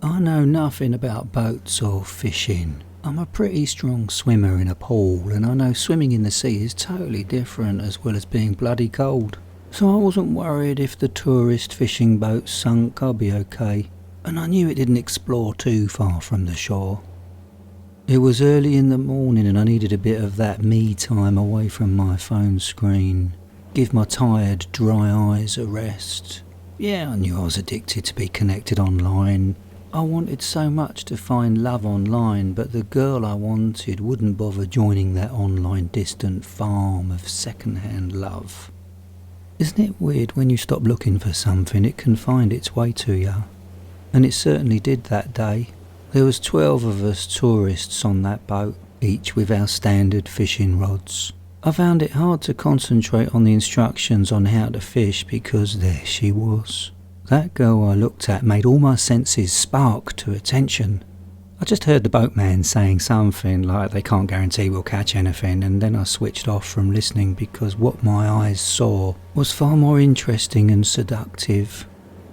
I know nothing about boats or fishing. I'm a pretty strong swimmer in a pool, and I know swimming in the sea is totally different as well as being bloody cold. So I wasn't worried if the tourist fishing boat sunk, I'll be okay. And I knew it didn't explore too far from the shore. It was early in the morning and I needed a bit of that me time away from my phone screen. Give my tired, dry eyes a rest. Yeah, I knew I was addicted to be connected online. I wanted so much to find love online, but the girl I wanted wouldn't bother joining that online distant farm of second-hand love. Isn't it weird when you stop looking for something, it can find its way to you? And it certainly did that day. There was 12 of us tourists on that boat, each with our standard fishing rods. I found it hard to concentrate on the instructions on how to fish because there she was. That girl I looked at made all my senses spark to attention. I just heard the boatman saying something like they can't guarantee we'll catch anything, and then I switched off from listening because what my eyes saw was far more interesting and seductive.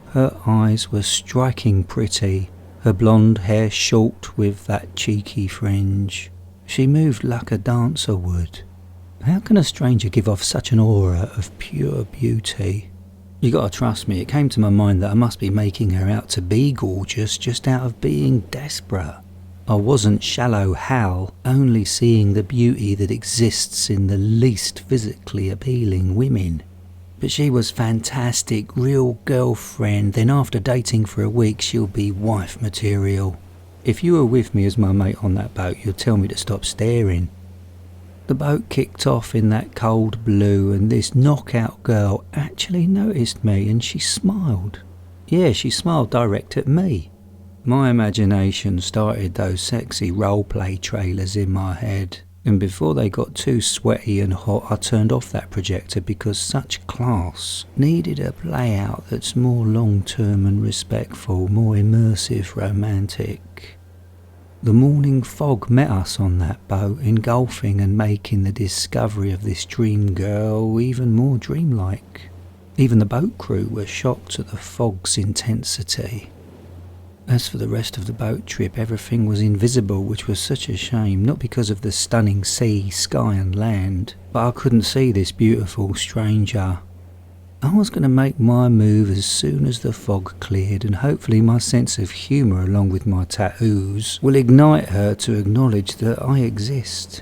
Her eyes were striking pretty, her blonde hair short with that cheeky fringe. She moved like a dancer would. How can a stranger give off such an aura of pure beauty? You gotta trust me, it came to my mind that I must be making her out to be gorgeous just out of being desperate. I wasn't shallow Hal, only seeing the beauty that exists in the least physically appealing women. But she was fantastic, real girlfriend, then after dating for a week she'll be wife material. If you were with me as my mate on that boat, you'd tell me to stop staring. The boat kicked off in that cold blue and this knockout girl actually noticed me and she smiled. Yeah, she smiled direct at me. My imagination started those sexy roleplay trailers in my head, and before they got too sweaty and hot I turned off that projector because such class needed a play out that's more long-term and respectful, more immersive, romantic. The morning fog met us on that boat, engulfing and making the discovery of this dream girl even more dreamlike. Even the boat crew were shocked at the fog's intensity. As for the rest of the boat trip, everything was invisible, which was such a shame, not because of the stunning sea, sky and land, but I couldn't see this beautiful stranger. I was going to make my move as soon as the fog cleared, and hopefully my sense of humour along with my tattoos will ignite her to acknowledge that I exist.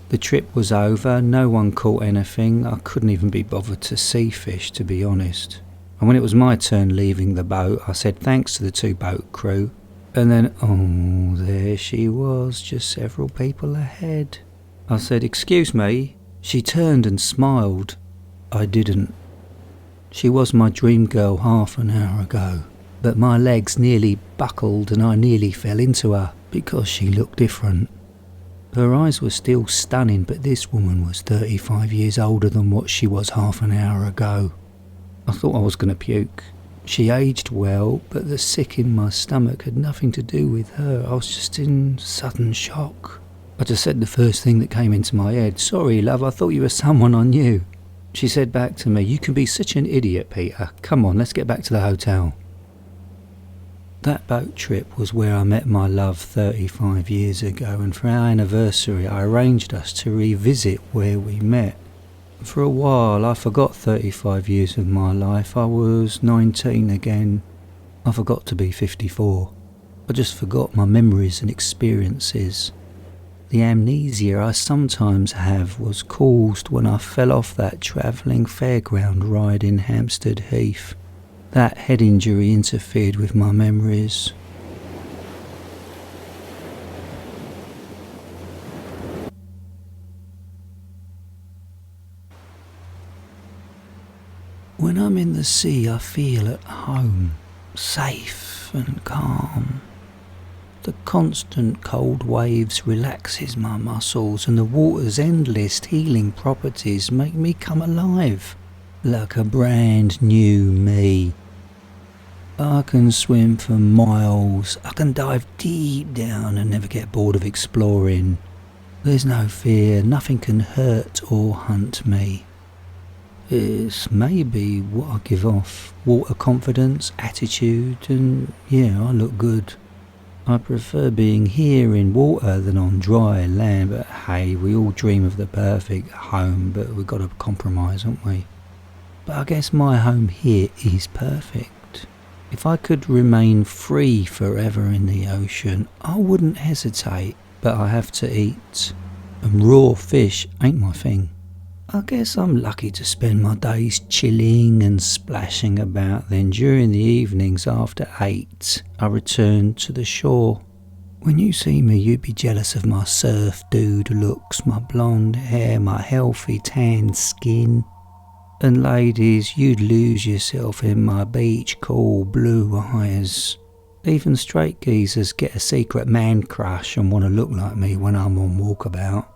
The trip was over, no one caught anything, I couldn't even be bothered to see fish to be honest. And when it was my turn leaving the boat, I said thanks to the 2 boat crew, and then oh, there she was, just several people ahead. I said, "Excuse me." She turned and smiled. I didn't. She was my dream girl half an hour ago, but my legs nearly buckled and I nearly fell into her because she looked different. Her eyes were still stunning, but this woman was 35 years older than what she was half an hour ago. I thought I was going to puke. She aged well, but the sick in my stomach had nothing to do with her. I was just in sudden shock. I just said the first thing that came into my head, "Sorry, love, I thought you were someone I knew." She said back to me, "You can be such an idiot, Peter. Come on, let's get back to the hotel." That boat trip was where I met my love 35 years ago, and for our anniversary I arranged us to revisit where we met. For a while I forgot 35 years of my life. I was 19 again. I forgot to be 54. I just forgot my memories and experiences. The amnesia I sometimes have was caused when I fell off that travelling fairground ride in Hampstead Heath. That head injury interfered with my memories. When I'm in the sea, I feel at home, safe and calm. The constant cold waves relaxes my muscles, and the water's endless healing properties make me come alive, like a brand new me. I can swim for miles, I can dive deep down and never get bored of exploring. There's no fear, nothing can hurt or hunt me. It's maybe what I give off. Water confidence, attitude, and yeah, I look good. I prefer being here in water than on dry land, but hey, we all dream of the perfect home, but we've got to compromise, haven't we? But I guess my home here is perfect. If I could remain free forever in the ocean, I wouldn't hesitate, but I have to eat, and raw fish ain't my thing. I guess I'm lucky to spend my days chilling and splashing about, then during the evenings after 8, I return to the shore. When you see me, you'd be jealous of my surf dude looks, my blonde hair, my healthy tan skin. And ladies, you'd lose yourself in my beach cool blue eyes. Even straight geezers get a secret man crush and want to look like me when I'm on walkabout.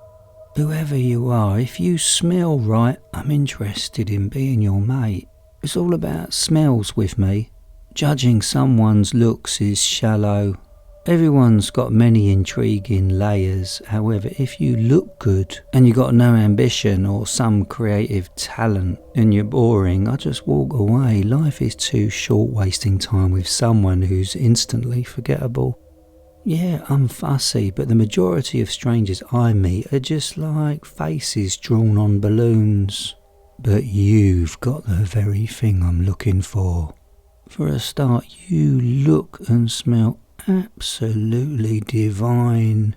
Whoever you are, if you smell right, I'm interested in being your mate. It's all about smells with me. Judging someone's looks is shallow. Everyone's got many intriguing layers. However, if you look good and you got no ambition or some creative talent and you're boring, I just walk away. Life is too short wasting time with someone who's instantly forgettable. Yeah, I'm fussy, but the majority of strangers I meet are just like faces drawn on balloons. But you've got the very thing I'm looking for. For a start, you look and smell absolutely divine.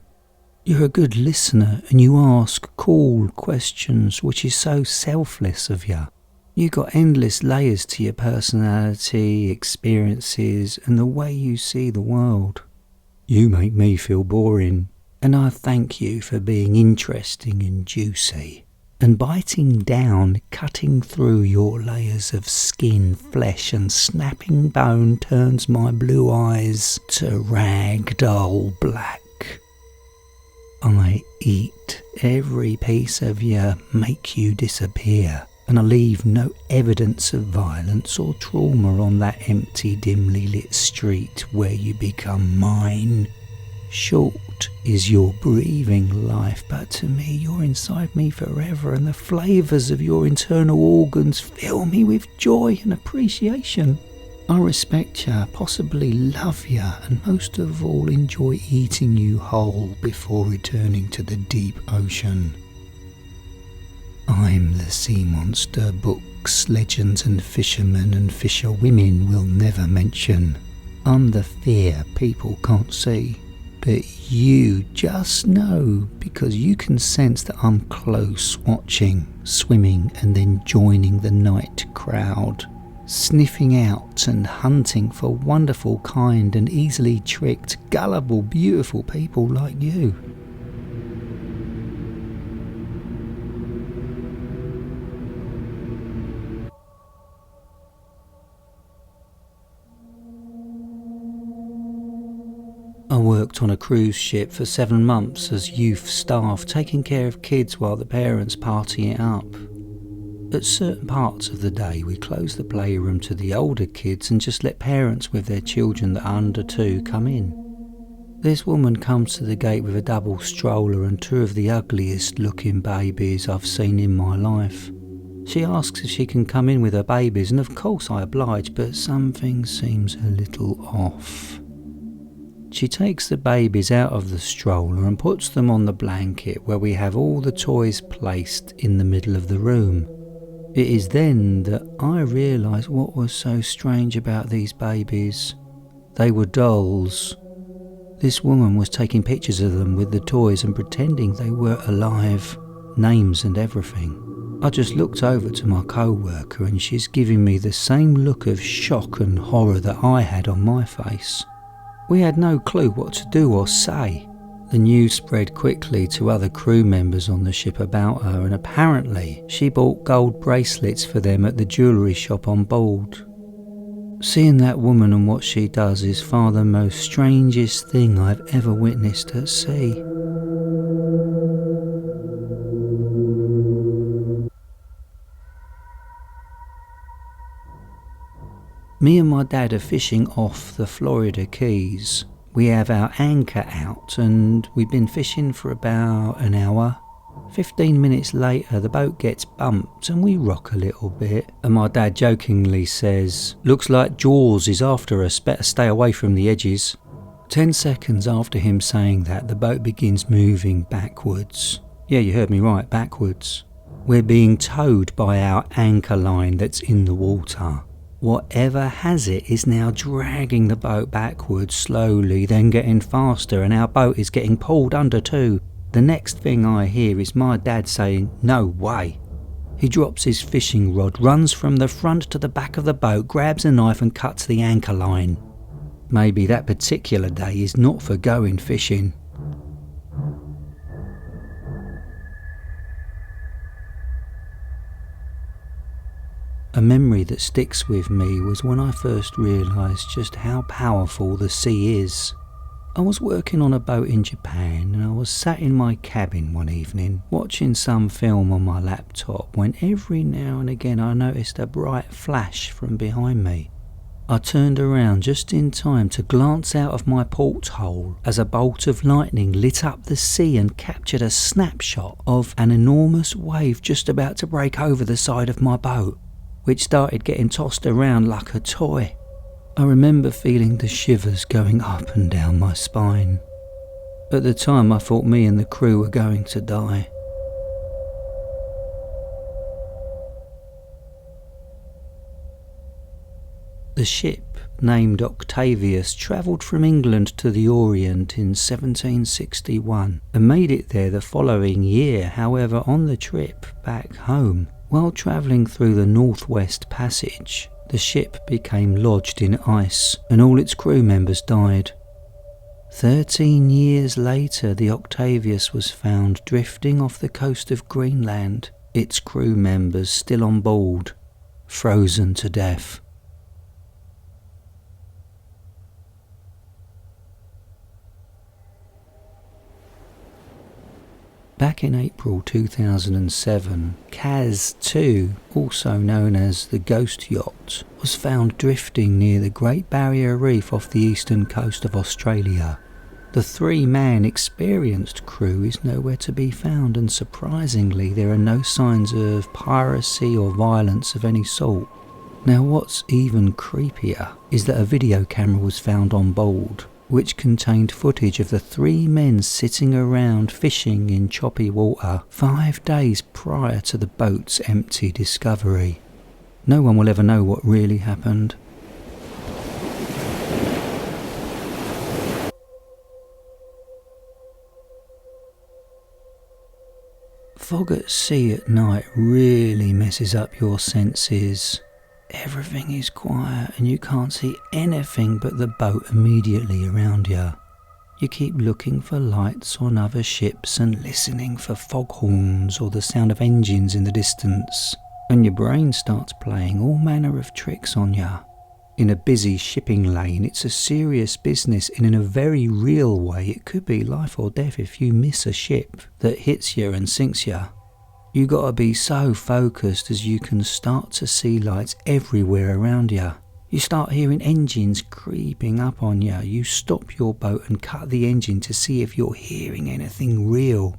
You're a good listener and you ask cool questions, which is so selfless of you. You got endless layers to your personality, experiences, and the way you see the world. You make me feel boring, and I thank you for being interesting and juicy. And biting down, cutting through your layers of skin, flesh and snapping bone turns my blue eyes to ragdoll black. I eat every piece of you, make you disappear, and I leave no evidence of violence or trauma on that empty, dimly lit street where you become mine. Short is your breathing life, but to me you're inside me forever, and the flavours of your internal organs fill me with joy and appreciation. I respect you, possibly love you, and most of all enjoy eating you whole before returning to the deep ocean. I'm the sea monster books, legends and fishermen and fisherwomen will never mention. I'm the fear people can't see. But you just know because you can sense that I'm close, watching, swimming and then joining the night crowd, sniffing out and hunting for wonderful, kind and easily tricked, gullible, beautiful people like you. I worked on a cruise ship for 7 months as youth staff, taking care of kids while the parents party it up. At certain parts of the day we close the playroom to the older kids and just let parents with their children that are under 2 come in. This woman comes to the gate with a double stroller and 2 of the ugliest looking babies I've seen in my life. She asks if she can come in with her babies, and of course I oblige, but something seems a little off. She takes the babies out of the stroller and puts them on the blanket where we have all the toys placed in the middle of the room. It is then that I realise what was so strange about these babies. They were dolls. This woman was taking pictures of them with the toys and pretending they were alive, names and everything. I just looked over to my co-worker and she's giving me the same look of shock and horror that I had on my face. We had no clue what to do or say. The news spread quickly to other crew members on the ship about her, and apparently she bought gold bracelets for them at the jewellery shop on board. Seeing that woman and what she does is far the most strangest thing I've ever witnessed at sea. Me and my dad are fishing off the Florida Keys. We have our anchor out and we've been fishing for about an hour. 15 minutes later, the boat gets bumped and we rock a little bit, and my dad jokingly says, "Looks like Jaws is after us, better stay away from the edges." 10 seconds after him saying that, the boat begins moving backwards. Yeah, you heard me right, backwards. We're being towed by our anchor line that's in the water. Whatever has it is now dragging the boat backwards slowly, then getting faster, and our boat is getting pulled under too. The next thing I hear is my dad saying, "No way." He drops his fishing rod, runs from the front to the back of the boat, grabs a knife and cuts the anchor line. Maybe that particular day is not for going fishing. A memory that sticks with me was when I first realised just how powerful the sea is. I was working on a boat in Japan and I was sat in my cabin one evening watching some film on my laptop when every now and again I noticed a bright flash from behind me. I turned around just in time to glance out of my porthole as a bolt of lightning lit up the sea and captured a snapshot of an enormous wave just about to break over the side of my boat, which started getting tossed around like a toy. I remember feeling the shivers going up and down my spine. At the time I thought me and the crew were going to die. The ship, named Octavius, travelled from England to the Orient in 1761 and made it there the following year. However, on the trip back home, while travelling through the Northwest Passage, the ship became lodged in ice and all its crew members died. 13 years later, the Octavius was found drifting off the coast of Greenland, its crew members still on board, frozen to death. Back in April 2007, Kaz 2, also known as the Ghost Yacht, was found drifting near the Great Barrier Reef off the eastern coast of Australia. The 3-man experienced crew is nowhere to be found, and surprisingly there are no signs of piracy or violence of any sort. Now what's even creepier is that a video camera was found on board, which contained footage of the 3 men sitting around fishing in choppy water 5 days prior to the boat's empty discovery. No one will ever know what really happened. Fog at sea at night really messes up your senses. Everything is quiet and you can't see anything but the boat immediately around you. You keep looking for lights on other ships and listening for foghorns or the sound of engines in the distance, and your brain starts playing all manner of tricks on you. In a busy shipping lane, it's a serious business, and in a very real way it could be life or death if you miss a ship that hits you and sinks you. You gotta be so focused as you can start to see lights everywhere around you. You start hearing engines creeping up on you. You stop your boat and cut the engine to see if you're hearing anything real.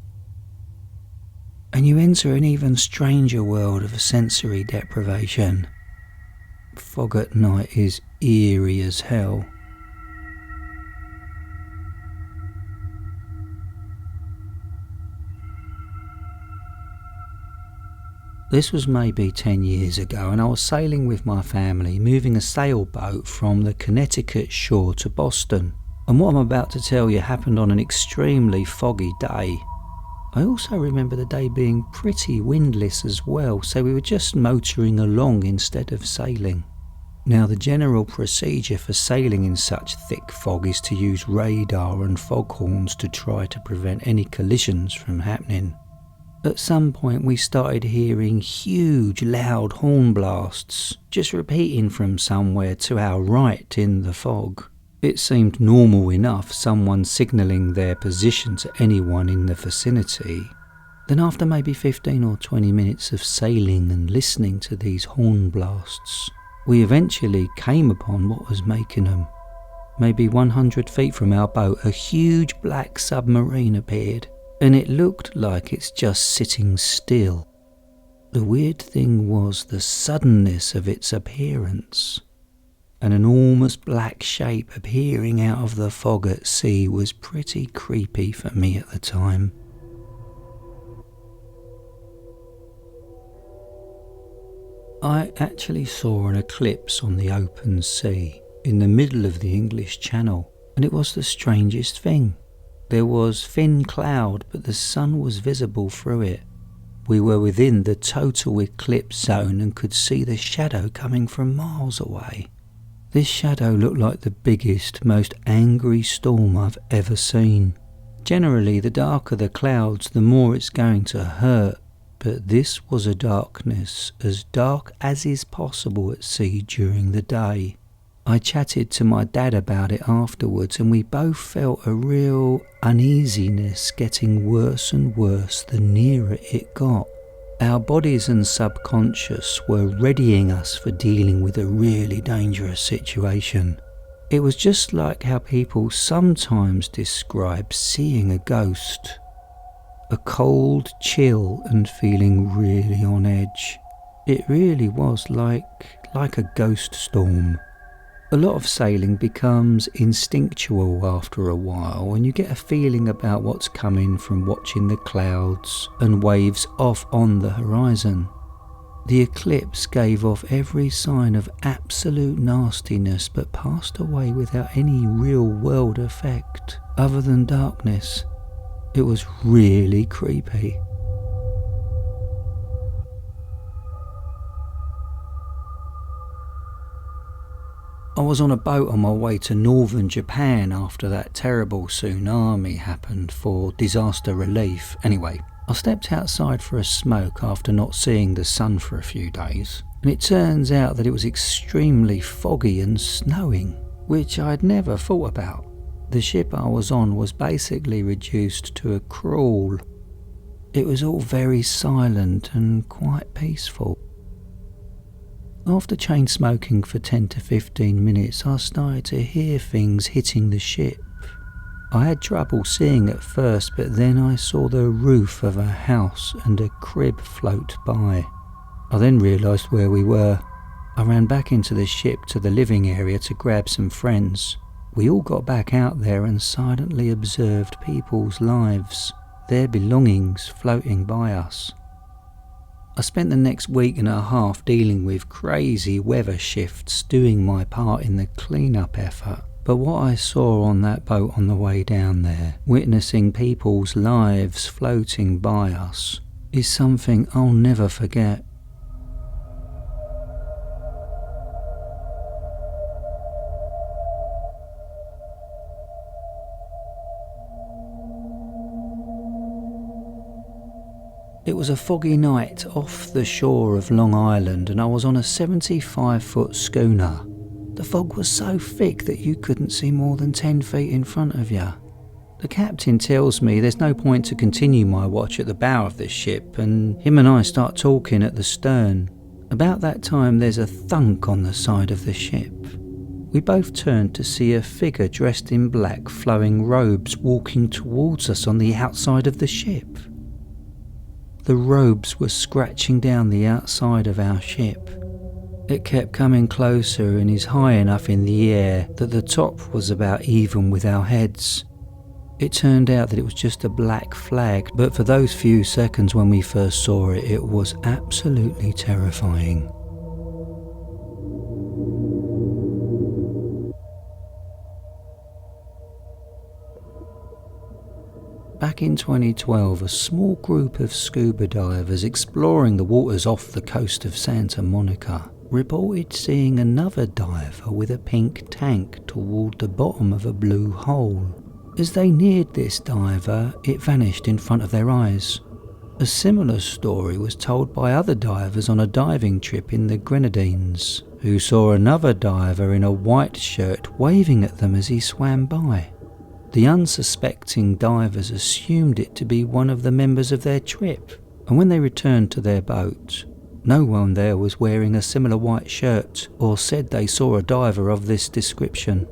And you enter an even stranger world of sensory deprivation. Fog at night is eerie as hell. This was maybe 10 years ago, and I was sailing with my family, moving a sailboat from the Connecticut shore to Boston. And what I'm about to tell you happened on an extremely foggy day. I also remember the day being pretty windless as well, so we were just motoring along instead of sailing. Now, the general procedure for sailing in such thick fog is to use radar and foghorns to try to prevent any collisions from happening. At some point we started hearing huge loud horn blasts, just repeating from somewhere to our right in the fog. It seemed normal enough, someone signalling their position to anyone in the vicinity. Then after maybe 15 or 20 minutes of sailing and listening to these horn blasts, we eventually came upon what was making them. Maybe 100 feet from our boat, a huge black submarine appeared. and it looked like it's just sitting still. The weird thing was the suddenness of its appearance. An enormous black shape appearing out of the fog at sea was pretty creepy for me at the time. I actually saw an eclipse on the open sea in the middle of the English Channel, and it was the strangest thing. There was thin cloud, but the sun was visible through it. We were within the total eclipse zone and could see the shadow coming from miles away. This shadow looked like the biggest, most angry storm I've ever seen. Generally, the darker the clouds, the more it's going to hurt, but this was a darkness as dark as is possible at sea during the day. I chatted to my dad about it afterwards, and we both felt a real uneasiness getting worse and worse the nearer it got. Our bodies and subconscious were readying us for dealing with a really dangerous situation. It was just like how people sometimes describe seeing a ghost. A cold chill and feeling really on edge. It really was like a ghost storm. A lot of sailing becomes instinctual after a while, and you get a feeling about what's coming from watching the clouds and waves off on the horizon. The eclipse gave off every sign of absolute nastiness, but passed away without any real world effect other than darkness. It was really creepy. I was on a boat on my way to northern Japan after that terrible tsunami happened for disaster relief. Anyway, I stepped outside for a smoke after not seeing the sun for a few days, and it turns out that it was extremely foggy and snowing, which I'd never thought about. The ship I was on was basically reduced to a crawl. It was all very silent and quite peaceful. After chain smoking for 10 to 15 minutes, I started to hear things hitting the ship. I had trouble seeing at first, but then I saw the roof of a house and a crib float by. I then realised where we were. I ran back into the ship to the living area to grab some friends. We all got back out there and silently observed people's lives, their belongings floating by us. I spent the next week and a half dealing with crazy weather shifts, doing my part in the clean-up effort. But what I saw on that boat on the way down there, witnessing people's lives floating by us, is something I'll never forget. It was a foggy night off the shore of Long Island, and I was on a 75-foot schooner. The fog was so thick that you couldn't see more than 10 feet in front of you. The captain tells me there's no point to continue my watch at the bow of this ship, and him and I start talking at the stern. About that time there's a thunk on the side of the ship. We both turned to see a figure dressed in black flowing robes walking towards us on the outside of the ship. The robes were scratching down the outside of our ship. It kept coming closer and is high enough in the air that the top was about even with our heads. It turned out that it was just a black flag, but for those few seconds when we first saw it, it was absolutely terrifying. Back in 2012, a small group of scuba divers exploring the waters off the coast of Santa Monica reported seeing another diver with a pink tank toward the bottom of a blue hole. As they neared this diver, it vanished in front of their eyes. A similar story was told by other divers on a diving trip in the Grenadines, who saw another diver in a white shirt waving at them as he swam by. The unsuspecting divers assumed it to be one of the members of their trip, and when they returned to their boat, no one there was wearing a similar white shirt or said they saw a diver of this description.